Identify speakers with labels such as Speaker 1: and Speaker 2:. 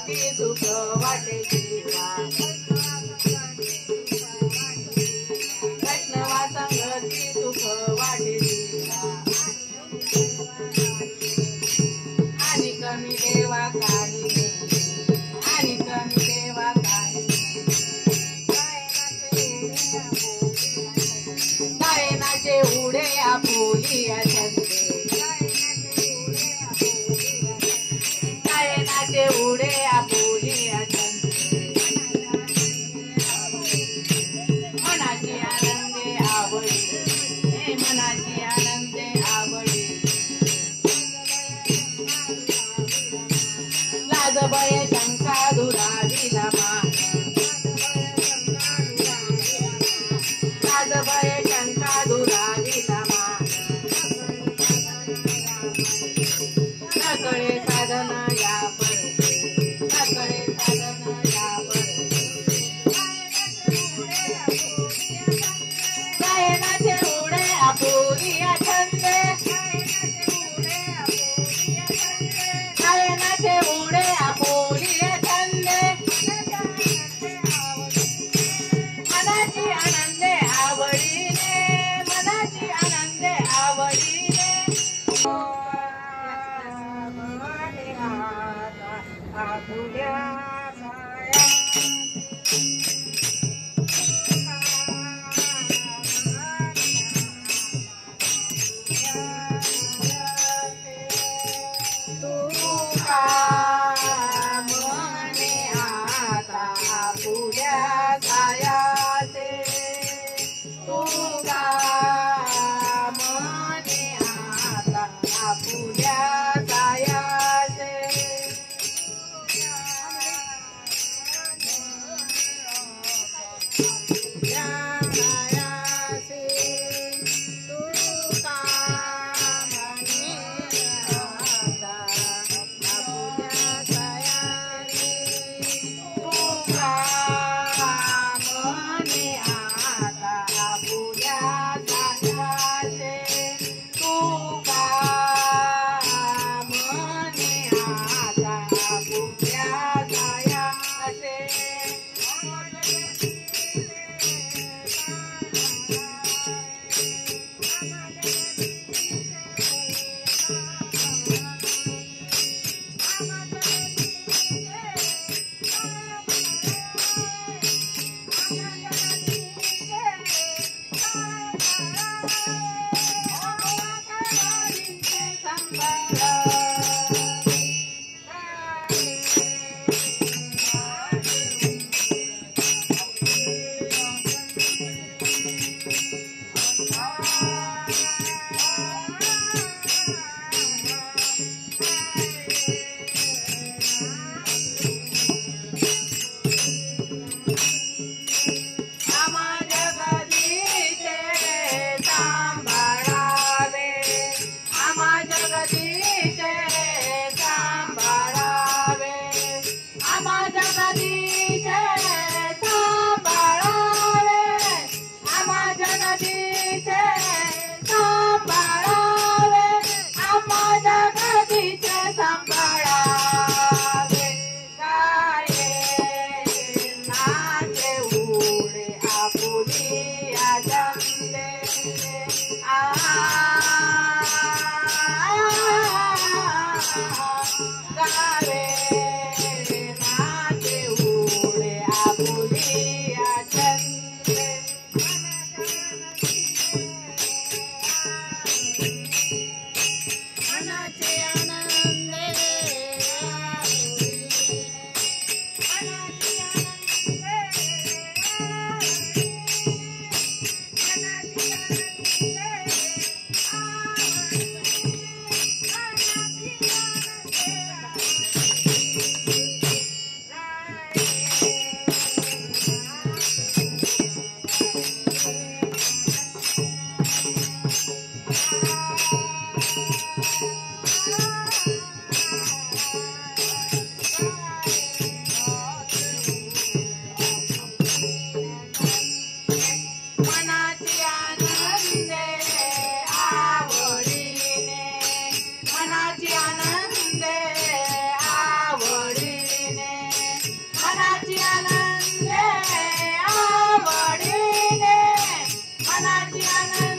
Speaker 1: संगती सुख वाटे जीवा वैष्णवा संगती सुख वाटे जीवा आणि कमी देवा काही आणि कमी देवा काही गायनाचे उडे आपुली छंदे गायनाचे उडे आपुली छंदे मनाची आनंदे आवडी मनाची आनंदे आवडी लाज भय शंका दुराविला मान लाज भय शंका दुराविला मान नकळे साधना या पडते नकळे साधना या पडते गायनाचे उडे आपुली छंदे गायनाचे उडे आपुली छंदे मनाची आनंदे आवडीने मनाची आनंदे आवडीने आपुल्या मने आता आपुल्या सायाचे तू का मने आता आपुल्या सायाचे आनंद